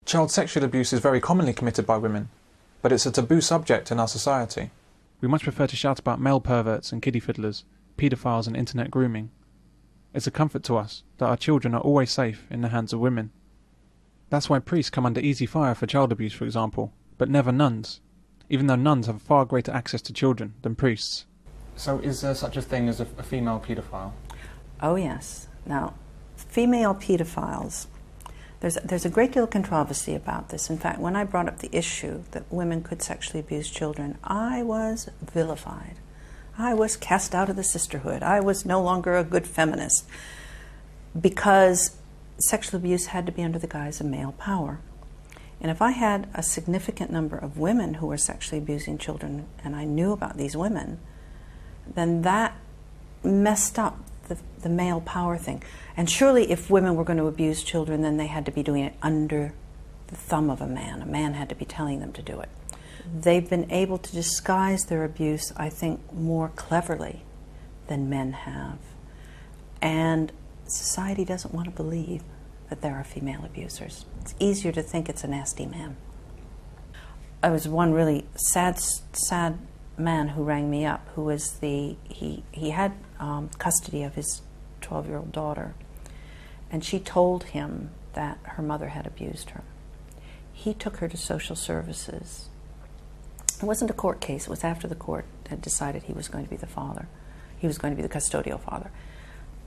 Child sexual abuse is very commonly committed by women, but it's a taboo subject in our society. We much prefer to shout about male perverts and kiddie fiddlers, paedophiles and internet grooming. It's a comfort to us that our children are always safe in the hands of women. That's why priests come under easy fire for child abuse, for example, but never nuns, even though nuns have far greater access to children than priests. So is there such a thing as a female paedophile? Oh yes. Now, female pedophiles, there's a great deal of controversy about this. In fact, when I brought up the issue that women could sexually abuse children, I was vilified. I was cast out of the sisterhood. I was no longer a good feminist because sexual abuse had to be under the guise of male power. And if I had a significant number of women who were sexually abusing children and I knew about these women, then that messed up the male power thing. And surely if women were going to abuse children, then they had to be doing it under the thumb of a man. A man had to be telling them to do it. They've been able to disguise their abuse, I think, more cleverly than men have. And society doesn't want to believe that there are female abusers. It's easier to think it's a nasty man. I was one really sad man who rang me up, who was he had custody of his 12-year-old daughter, and she told him that her mother had abused her. He took her to social services. It wasn't a court case. It was after the court had decided he was going to be the father. He was going to be the custodial father.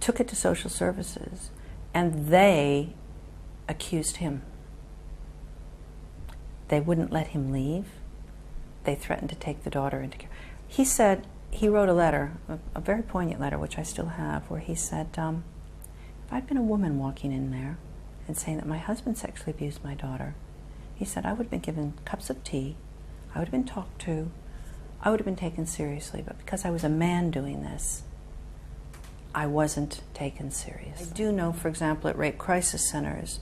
Took it to social services, and they accused him. They wouldn't let him leave. They threatened to take the daughter into care. He said, he wrote a letter, a very poignant letter, which I still have, where he said, if I'd been a woman walking in there and saying that my husband sexually abused my daughter, he said, I would have been given cups of tea, I would have been talked to, I would have been taken seriously, but because I was a man doing this, I wasn't taken seriously. I do know, for example, at rape crisis centers,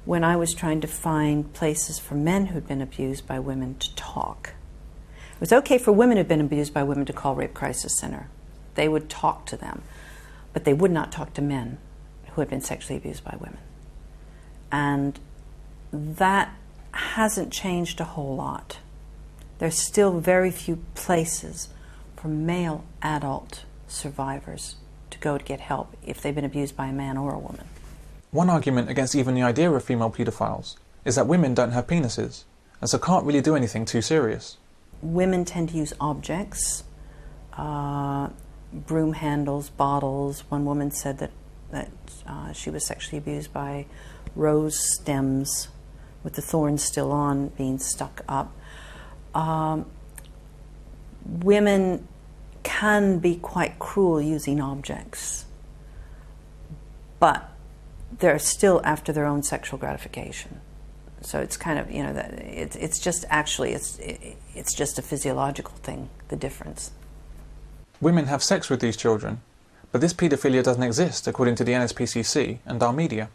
when I was trying to find places for men who'd been abused by women to talk, it was okay for women who'd been abused by women to call rape crisis center. They would talk to them, but they would not talk to men who had been sexually abused by women. And that hasn't changed a whole lot. There's still very few places for male adult survivors to go to get help if they've been abused by a man or a woman. One argument against even the idea of female paedophiles is that women don't have penises, and so can't really do anything too serious. Women tend to use objects, broom handles, bottles. One woman said that she was sexually abused by rose stems with the thorns still on, being stuck up. Women can be quite cruel using objects, but they're still after their own sexual gratification. So it's kind of, you know, that it's just actually, it's just a physiological thing, the difference. Women have sex with these children, but this paedophilia doesn't exist according to the NSPCC and our media.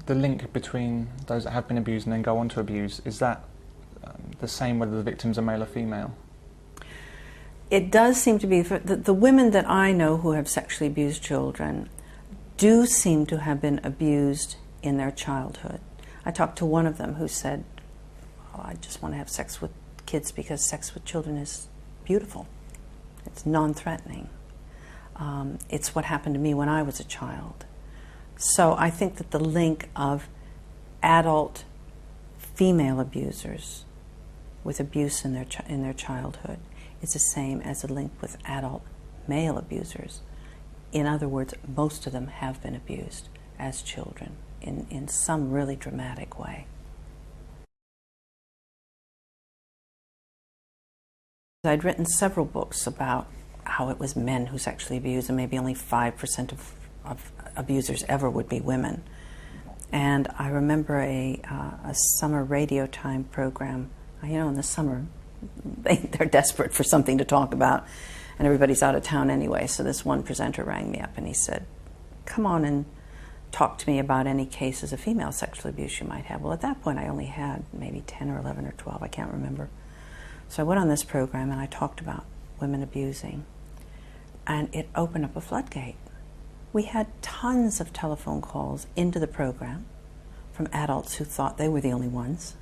The link between those that have been abused and then go on to abuse, is that the same whether the victims are male or female? It does seem to be, the women that I know who have sexually abused children do seem to have been abused in their childhood. I talked to one of them who said, oh, I just want to have sex with kids because sex with children is beautiful. It's non-threatening. It's what happened to me when I was a child. So I think that the link of adult female abusers with abuse in their childhood is the same as a link with adult male abusers. In other words, most of them have been abused as children in some really dramatic way. I'd written several books about how it was men who sexually abused, and maybe only 5% of abusers ever would be women. And I remember a summer radio time program. You know, in the summer, they're desperate for something to talk about, and everybody's out of town anyway. So this one presenter rang me up and he said, "Come on and talk to me about any cases of female sexual abuse you might have. Well, at that point, I only had maybe 10 or 11 or 12, I can't remember. So I went on this program and I talked about women abusing, and it opened up a floodgate. We had tons of telephone calls into the program from adults who thought they were the only ones.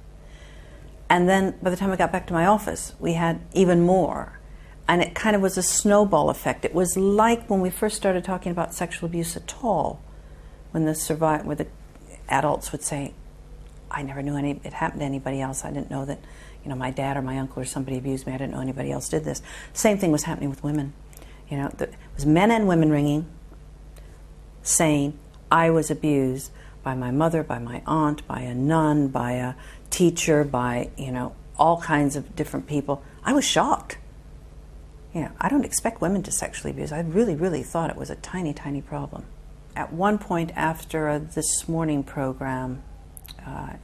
And then by the time I got back to my office, we had even more. And it kind of was a snowball effect. It was like when we first started talking about sexual abuse at all, when the adults would say, I never knew it happened to anybody else. I didn't know that, my dad or my uncle or somebody abused me. I didn't know anybody else did this. Same thing was happening with women. It was men and women ringing, saying, I was abused by my mother, by my aunt, by a nun, by a teacher, by, all kinds of different people. I was shocked. I don't expect women to sexually abuse. I really, really thought it was a tiny, tiny problem. At one point after This Morning program,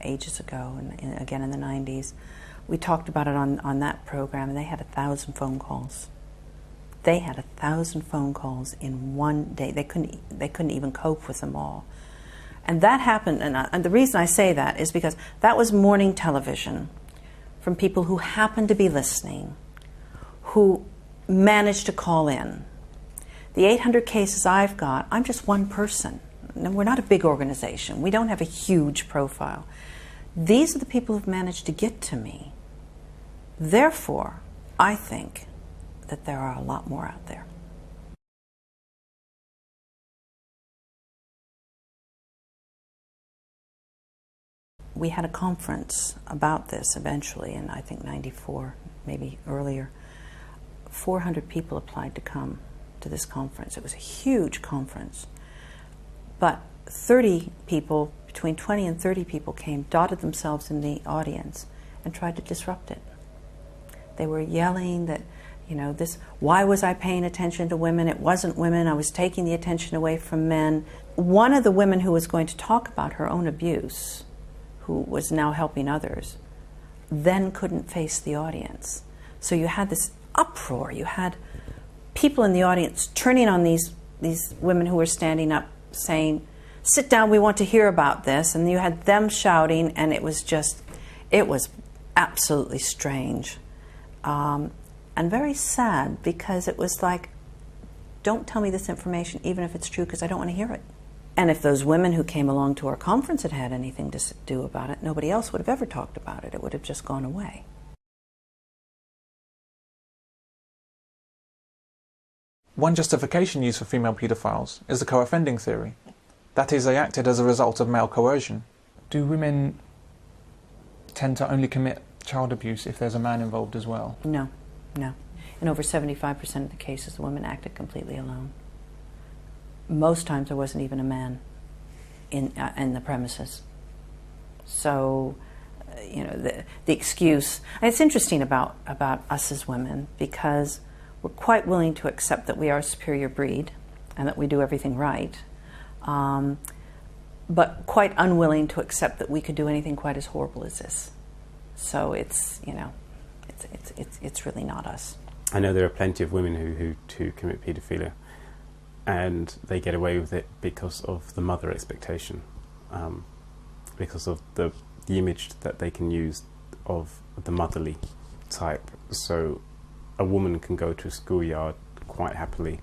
ages ago, and again in the 90s, we talked about it on that program, and they had 1,000 phone calls. They had 1,000 phone calls in one day. They couldn't even cope with them all. And that happened, and the reason I say that is because that was morning television from people who happened to be listening, who managed to call in. The 800 cases I've got, I'm just one person. We're not a big organization. We don't have a huge profile. These are the people who've managed to get to me. Therefore, I think that there are a lot more out there. We had a conference about this eventually in, I think, 94, maybe earlier. 400 people applied to come to this conference. It was a huge conference. But 30 people, between 20 and 30 people came, dotted themselves in the audience, and tried to disrupt it. They were yelling that, why was I paying attention to women? It wasn't women. I was taking the attention away from men. One of the women who was going to talk about her own abuse, who was now helping others, then couldn't face the audience. So you had this uproar. You had people in the audience turning on these women who were standing up saying, sit down, we want to hear about this. And you had them shouting, and it was absolutely strange. And very sad, because it was like, don't tell me this information, even if it's true, because I don't want to hear it. And if those women who came along to our conference had had anything to do about it, nobody else would have ever talked about it. It would have just gone away. One justification used for female paedophiles is the co-offending theory. That is, they acted as a result of male coercion. Do women tend to only commit child abuse if there's a man involved as well? No. In over 75% of the cases, the women acted completely alone. Most times there wasn't even a man in the premises. So, the excuse. And it's interesting about us as women, because we're quite willing to accept that we are a superior breed and that we do everything right, but quite unwilling to accept that we could do anything quite as horrible as this. So it's really not us. I know there are plenty of women who commit paedophilia, and they get away with it because of the mother expectation, because of the image that they can use of the motherly type. So a woman can go to a schoolyard quite happily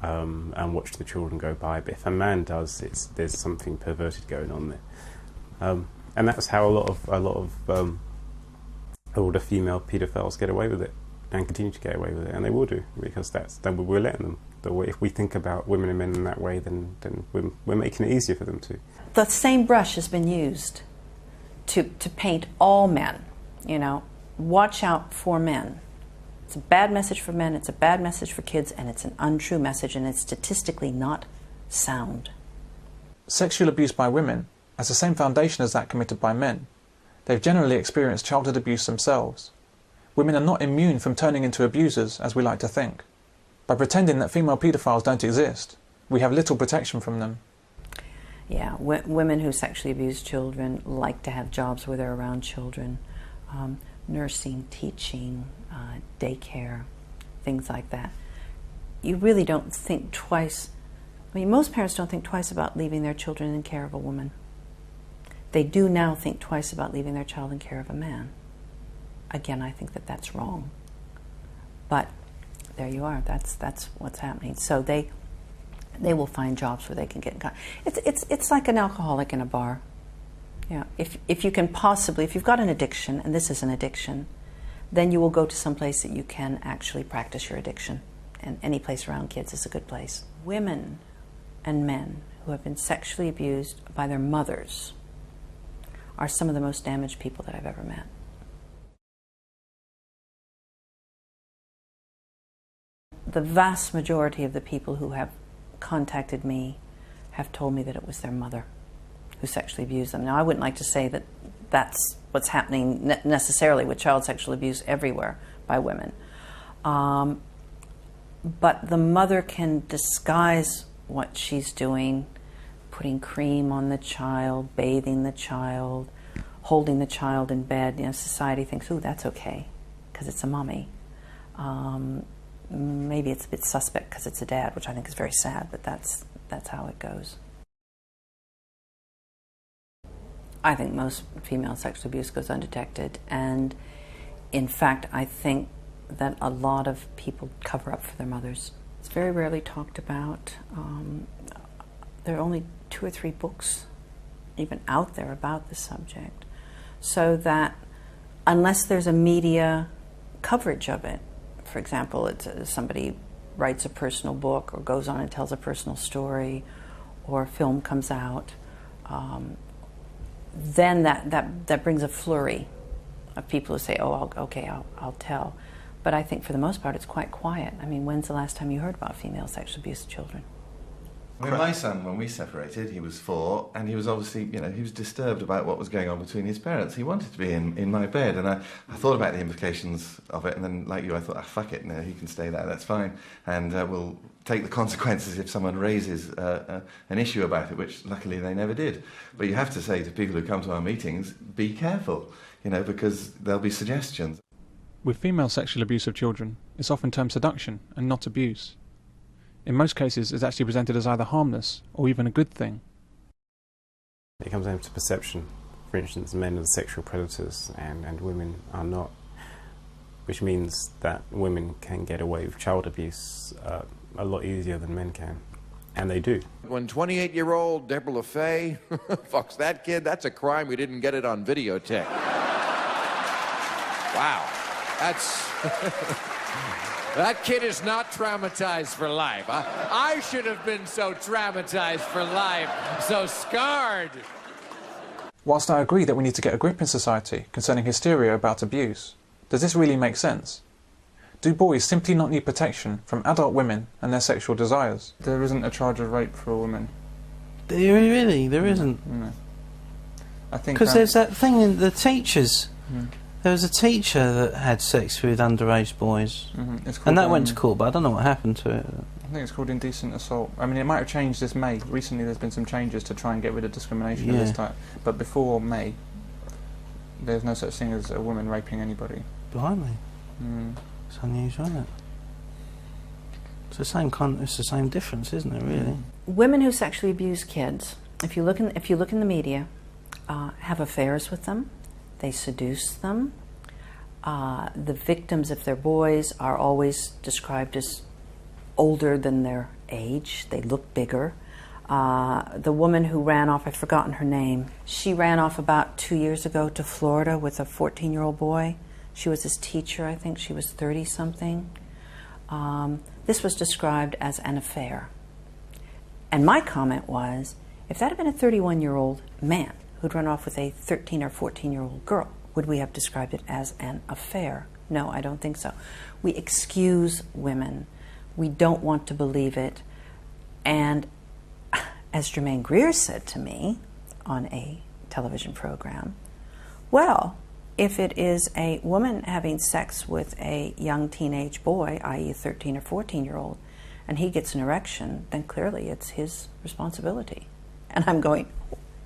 and watch the children go by, but if a man does, there's something perverted going on there, and that's how a lot of older female paedophiles get away with it and continue to get away with it, and they will do, because then we're letting them. If we think about women and men in that way, then we're making it easier for them to. The same brush has been used to paint all men. Watch out for men. It's a bad message for men, it's a bad message for kids, and it's an untrue message, and it's statistically not sound. Sexual abuse by women has the same foundation as that committed by men. They've generally experienced childhood abuse themselves. Women are not immune from turning into abusers, as we like to think. By pretending that female paedophiles don't exist, we have little protection from them. Yeah, women who sexually abuse children like to have jobs where they're around children. Nursing, teaching, daycare, things like that. You really don't think twice I mean, most parents don't think twice about leaving their children in care of a woman. They do now think twice about leaving their child in care of a man. Again, I think that that's wrong. But there you are. That's what's happening. So they will find jobs where they can get in contact. It's like an alcoholic in a bar. Yeah. If you can possibly, if you've got an addiction, and this is an addiction, then you will go to some place that you can actually practice your addiction. And any place around kids is a good place. Women and men who have been sexually abused by their mothers are some of the most damaged people that I've ever met. The vast majority of the people who have contacted me have told me that it was their mother who sexually abused them. Now, I wouldn't like to say that that's what's happening necessarily with child sexual abuse everywhere by women. But the mother can disguise what she's doing, putting cream on the child, bathing the child, holding the child in bed. You know, society thinks, ooh, that's okay, because it's a mommy. Maybe it's a bit suspect because it's a dad, which I think is very sad, but that's how it goes. I think most female sexual abuse goes undetected, and in fact, I think that a lot of people cover up for their mothers. It's very rarely talked about. There are only 2 or 3 books even out there about the subject, so that unless there's a media coverage of it, for example, somebody writes a personal book or goes on and tells a personal story, or a film comes out, then that brings a flurry of people who say, oh, I'll tell. But I think for the most part it's quite quiet. I mean, when's the last time you heard about female sexual abuse of children? I mean, my son, when we separated, he was 4, and he was obviously, he was disturbed about what was going on between his parents. He wanted to be in my bed, and I thought about the implications of it, and then, like you, I thought, fuck it, no, he can stay there, that's fine, and we'll take the consequences if someone raises an issue about it, which luckily they never did. But you have to say to people who come to our meetings, be careful, because there'll be suggestions. With female sexual abuse of children, it's often termed seduction and not abuse. In most cases, it's actually presented as either harmless or even a good thing. It comes down to perception. For instance, men are sexual predators and women are not, which means that women can get away with child abuse a lot easier than men can, and they do. When 28-year-old Deborah LaFay fucks that kid, that's a crime we didn't get it on videotape. Wow, that's... That kid is not traumatized for life. I should have been so traumatized for life, so scarred. Whilst I agree that we need to get a grip in society concerning hysteria about abuse, does this really make sense? Do boys simply not need protection from adult women and their sexual desires? There isn't a charge of rape for a woman. Really? There isn't? No. I think because there's that thing in the teachers. There was a teacher that had sex with underage boys, and that went to court, but I don't know what happened to it. I think it's called indecent assault. I mean, it might have changed this May. Recently there's been some changes to try and get rid of discrimination of this type. But before May, there's no such thing as a woman raping anybody. Blimey. It's unusual, isn't it? It's the same difference, isn't it, really? Women who sexually abuse kids, if you look in the media, have affairs with them. They seduce them. The victims, if they're boys, are always described as older than their age. They look bigger. The woman who ran off, I've forgotten her name, she ran off about 2 years ago to Florida with a 14-year-old boy. She was his teacher, I think she was 30-something. This was described as an affair. And my comment was, if that had been a 31-year-old man who'd run off with a 13 or 14-year-old girl, would we have described it as an affair? No, I don't think so. We excuse women. We don't want to believe it. And as Jermaine Greer said to me on a television program, well, if it is a woman having sex with a young teenage boy, i.e. a 13 or 14-year-old, and he gets an erection, then clearly it's his responsibility. And I'm going,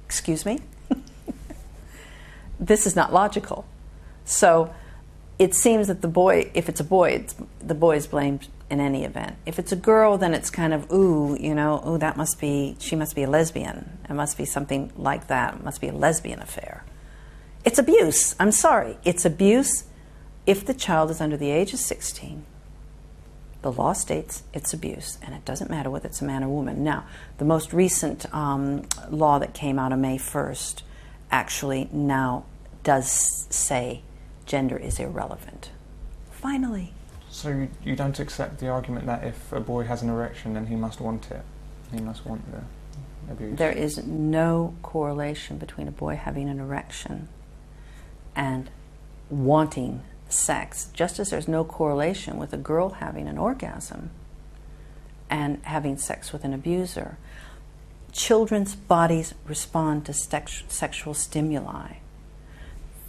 excuse me? This is not logical. So it seems that the boy, if it's a boy, the boy is blamed in any event. If it's a girl, then it's kind of, ooh, you know, ooh, she must be a lesbian. It must be something like that. It must be a lesbian affair. It's abuse. I'm sorry. It's abuse if the child is under the age of 16. The law states it's abuse, and it doesn't matter whether it's a man or woman. Now, the most recent law that came out on May 1st actually now does say gender is irrelevant. Finally. So you don't accept the argument that if a boy has an erection, then he must want it? He must want the abuse? There is no correlation between a boy having an erection and wanting sex, just as there's no correlation with a girl having an orgasm and having sex with an abuser. Children's bodies respond to sexual stimuli.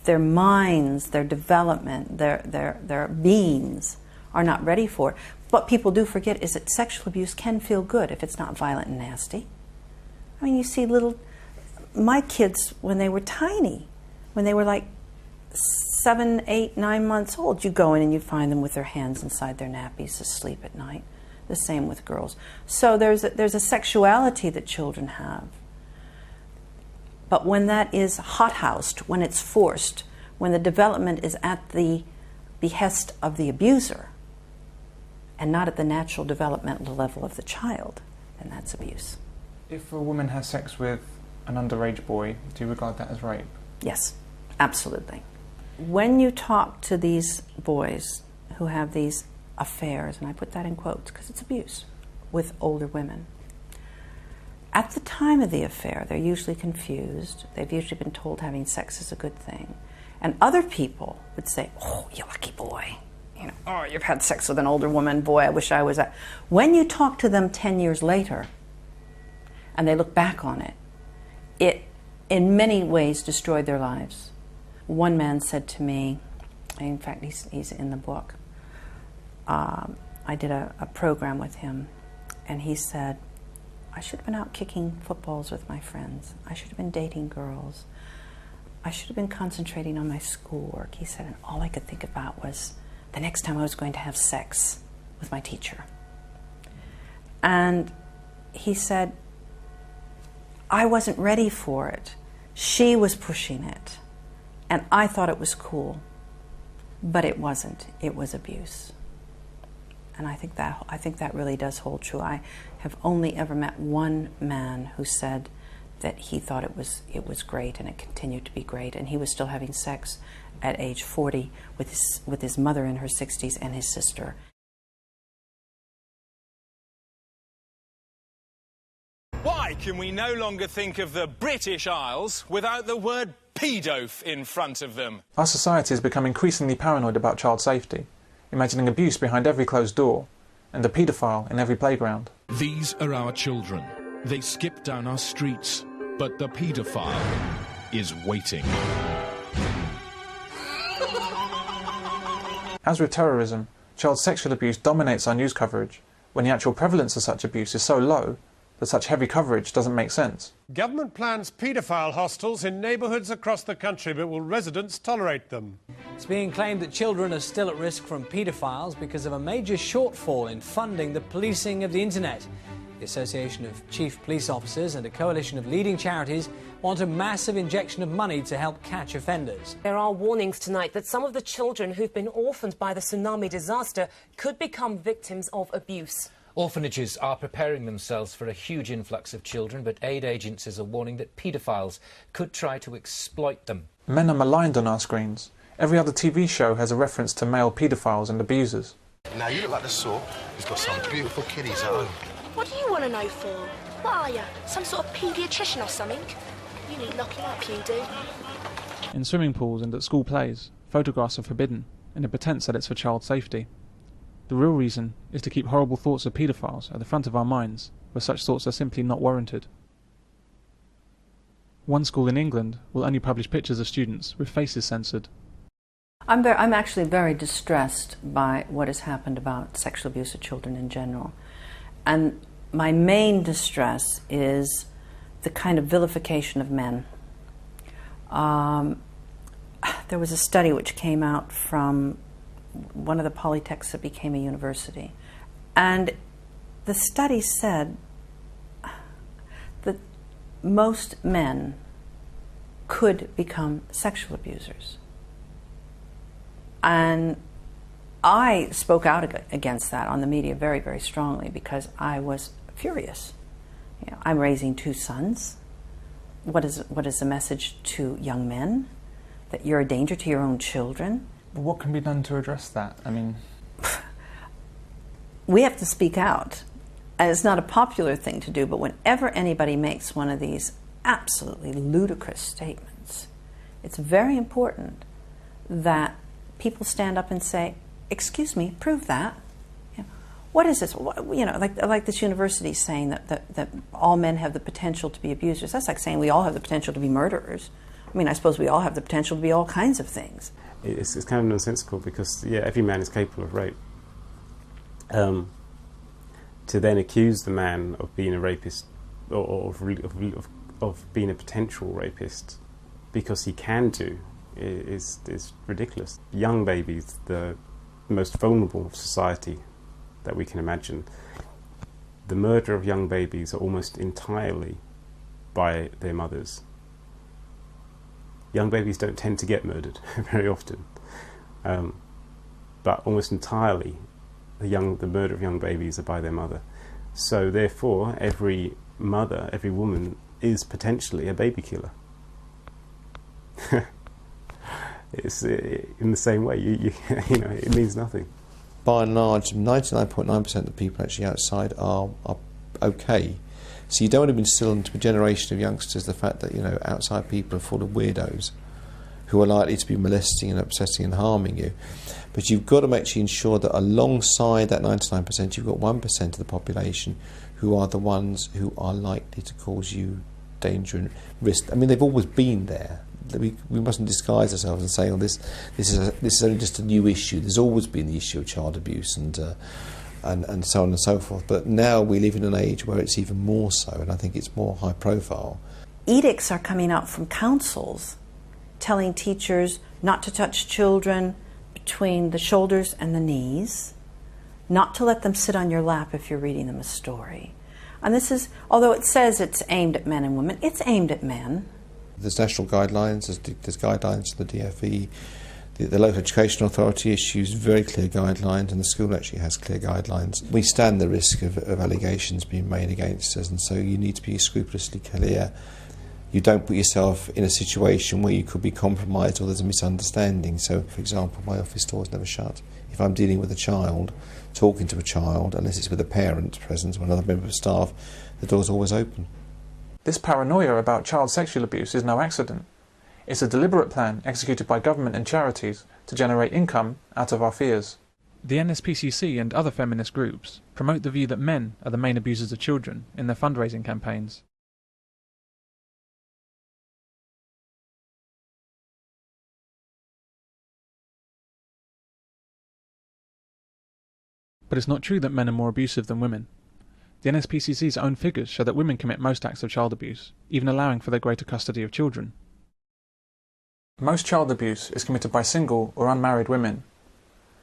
Their minds, their development, their beings are not ready for it. What people do forget is that sexual abuse can feel good if it's not violent and nasty. I mean, you see my kids, when they were tiny, when they were like 7, 8, 9 months old, you go in and you find them with their hands inside their nappies asleep at night. The same with girls. So there's a sexuality that children have. But when that is hothoused, when it's forced, when the development is at the behest of the abuser and not at the natural developmental level of the child, then that's abuse. If a woman has sex with an underage boy, do you regard that as rape? Yes, absolutely. When you talk to these boys who have these affairs, and I put that in quotes because it's abuse, with older women, at the time of the affair, they're usually confused. They've usually been told having sex is a good thing. And other people would say, oh, you lucky boy. You know, oh, you've had sex with an older woman. Boy, I wish I was that. When you talk to them 10 years later, and they look back on it, it in many ways destroyed their lives. One man said to me, in fact, he's in the book, I did a program with him, and he said, I should have been out kicking footballs with my friends. I should have been dating girls. I should have been concentrating on my schoolwork. He said, and all I could think about was the next time I was going to have sex with my teacher. And he said, I wasn't ready for it. She was pushing it. And I thought it was cool. But it wasn't. It was abuse. And I think that really does hold true. I have only ever met one man who said that he thought it was great and it continued to be great, and he was still having sex at age 40 with his mother in her 60s and his sister. Why can we no longer think of the British Isles without the word pedo in front of them? Our society has become increasingly paranoid about child safety, imagining abuse behind every closed door and a paedophile in every playground. These are our children. They skip down our streets, but the paedophile is waiting. As with terrorism, child sexual abuse dominates our news coverage, when the actual prevalence of such abuse is so low that such heavy coverage doesn't make sense. Government plans paedophile hostels in neighbourhoods across the country, but will residents tolerate them? It's being claimed that children are still at risk from paedophiles because of a major shortfall in funding the policing of the internet. The Association of Chief Police Officers and a coalition of leading charities want a massive injection of money to help catch offenders. There are warnings tonight that some of the children who've been orphaned by the tsunami disaster could become victims of abuse. Orphanages are preparing themselves for a huge influx of children, but aid agencies are warning that paedophiles could try to exploit them. Men are maligned on our screens. Every other TV show has a reference to male paedophiles and abusers. Now you look like the sort who's got some beautiful kiddies at home. What do you want to know for? What are you? Some sort of paediatrician or something? You need locking up, you do. In swimming pools and at school plays, photographs are forbidden, in a pretense that it's for child safety. The real reason is to keep horrible thoughts of paedophiles at the front of our minds, where such thoughts are simply not warranted. One school in England will only publish pictures of students with faces censored. I'm actually very distressed by what has happened about sexual abuse of children in general. And my main distress is the kind of vilification of men. There was a study which came out from one of the polytechs that became a university, And the study said that most men could become sexual abusers. And I spoke out against that on the media very, very strongly because I was furious. You know, I'm raising 2 sons. What is the message to young men? That you're a danger to your own children? What can be done to address that? I mean, we have to speak out. And it's not a popular thing to do, but whenever anybody makes one of these absolutely ludicrous statements, it's very important that people stand up and say, excuse me, prove that. You know, what is this? You know, like this university saying that all men have the potential to be abusers. That's like saying we all have the potential to be murderers. I mean, I suppose we all have the potential to be all kinds of things. It's kind of nonsensical because, yeah, every man is capable of rape. To then accuse the man of being a rapist or of being a potential rapist because he can do is ridiculous. Young babies, the most vulnerable of society that we can imagine. The murder of young babies are almost entirely by their mothers. Young babies don't tend to get murdered very often, but almost entirely the murder of young babies are by their mother. So therefore, every mother, every woman is potentially a baby killer. It's in the same way, you know, it means nothing. By and large, 99.9% of the people actually outside are okay. So you don't want to instill into a generation of youngsters the fact that, you know, outside people are full of weirdos who are likely to be molesting and upsetting and harming you. But you've got to actually ensure that alongside that 99%, you've got 1% of the population who are the ones who are likely to cause you danger and risk. I mean, they've always been there. We mustn't disguise ourselves and say, "Oh, this is only just a new issue." There's always been the issue of child abuse and so on and so forth. But now we live in an age where it's even more so, and I think it's more high profile. Edicts are coming out from councils telling teachers not to touch children between the shoulders and the knees, not to let them sit on your lap if you're reading them a story. And this is, although it says it's aimed at men and women, it's aimed at men. There's national guidelines, there's guidelines to the DFE. The local education authority issues very clear guidelines, and the school actually has clear guidelines. We stand the risk of allegations being made against us, and so you need to be scrupulously clear. You don't put yourself in a situation where you could be compromised or there's a misunderstanding. So, for example, my office door is never shut. If I'm dealing with a child, talking to a child, unless it's with a parent present or another member of staff, the door's always open. This paranoia about child sexual abuse is no accident. It's a deliberate plan executed by government and charities to generate income out of our fears. The NSPCC and other feminist groups promote the view that men are the main abusers of children in their fundraising campaigns. But it's not true that men are more abusive than women. The NSPCC's own figures show that women commit most acts of child abuse, even allowing for their greater custody of children. Most child abuse is committed by single or unmarried women.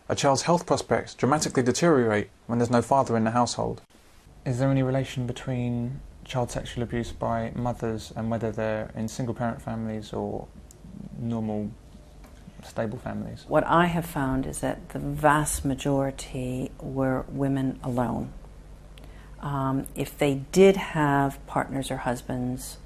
A child's health prospects dramatically deteriorate when there's no father in the household. Is there any relation between child sexual abuse by mothers and whether they're in single-parent families or normal, stable families? What I have found is that the vast majority were women alone. If they did have partners or husbands,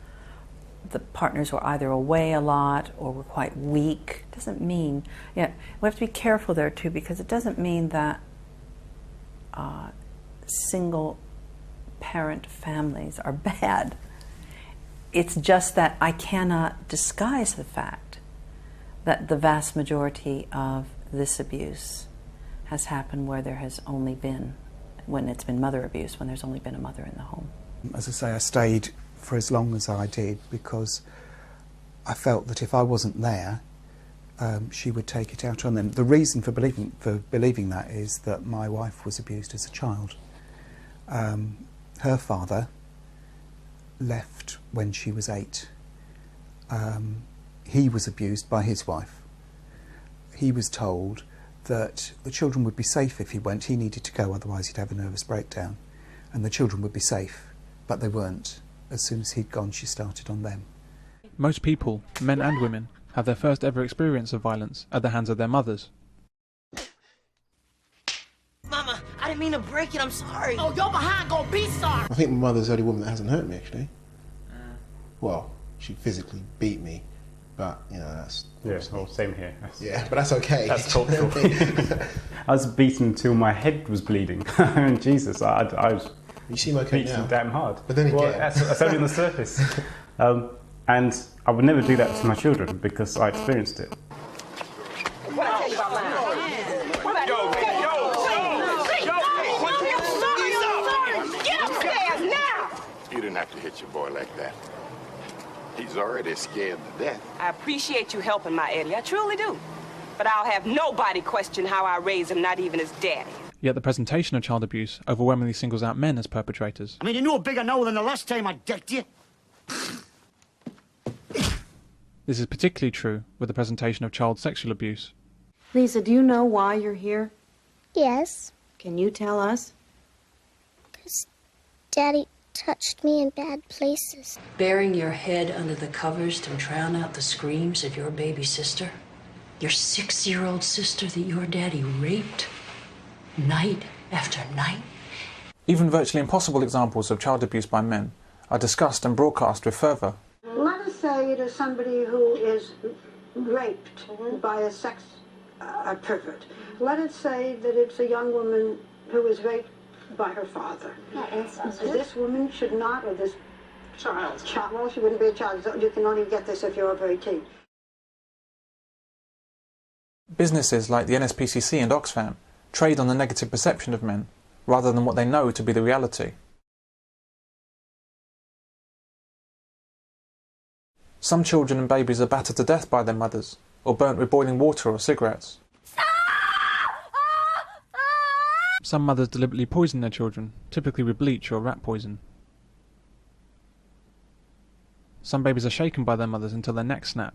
the partners were either away a lot or were quite weak. Doesn't mean, we have to be careful there too, because it doesn't mean that single parent families are bad. It's just that I cannot disguise the fact that the vast majority of this abuse has happened where there has only been, when it's been mother abuse, when there's only been a mother in the home. As I say, I stayed for as long as I did because I felt that if I wasn't there, she would take it out on them. The reason for believing that is that my wife was abused as a child. Her father left when she was 8. He was abused by his wife. He was told that the children would be safe if he went. He needed to go, otherwise he'd have a nervous breakdown. And the children would be safe, but they weren't. As soon as he'd gone, she started on them. Most people, men and women, have their first ever experience of violence at the hands of their mothers. Mama, I didn't mean to break it, I'm sorry. Oh, you're behind gonna be sorry. I think my mother's the only woman that hasn't hurt me, actually. Well, she physically beat me, but, you know, that's... Yeah, well, same here. Yeah, but that's okay. That's cultural. I was beaten until my head was bleeding. I mean, Jesus, I was you seem okay beaten now. damn hard. But then again... Well, that's only on the surface. And I would never do that to my children because I experienced it. What I tell you about mine? Get upstairs now! You didn't have to hit your boy like that. He's already scared to death. I appreciate you helping my Eddie, I truly do. But I'll have nobody question how I raised him, not even his daddy. Yet the presentation of child abuse overwhelmingly singles out men as perpetrators. I mean, you knew a bigger no than the last time I decked you. This is particularly true with the presentation of child sexual abuse. Lisa, do you know why you're here? Yes. Can you tell us? Because Daddy touched me in bad places. Burying your head under the covers to drown out the screams of your baby sister? Your 6-year-old sister that your daddy raped night after night? Even virtually impossible examples of child abuse by men are discussed and broadcast with fervour. Let us say it is somebody who is raped by a sex pervert. Let us say that it's a young woman who is raped by her father. This woman should not, or this child, well, she wouldn't be a child. You can only get this if you're over 18. Businesses like the NSPCC and Oxfam trade on the negative perception of men, rather than what they know to be the reality. Some children and babies are battered to death by their mothers, or burnt with boiling water or cigarettes. Some mothers deliberately poison their children, typically with bleach or rat poison. Some babies are shaken by their mothers until their necks snap.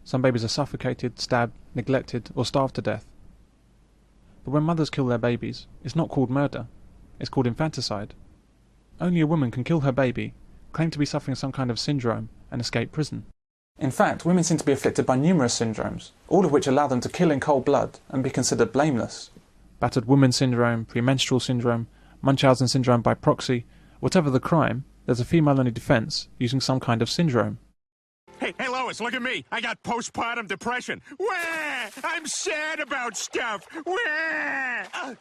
Some babies are suffocated, stabbed, neglected, or starved to death. But when mothers kill their babies, it's not called murder, it's called infanticide. Only a woman can kill her baby, claim to be suffering some kind of syndrome, and escape prison. In fact, women seem to be afflicted by numerous syndromes, all of which allow them to kill in cold blood and be considered blameless. Battered woman syndrome, premenstrual syndrome, Munchausen syndrome by proxy, whatever the crime, there's a female-only defence using some kind of syndrome. Hey, Lois, look at me. I got postpartum depression. Wah! I'm sad about stuff. Wah!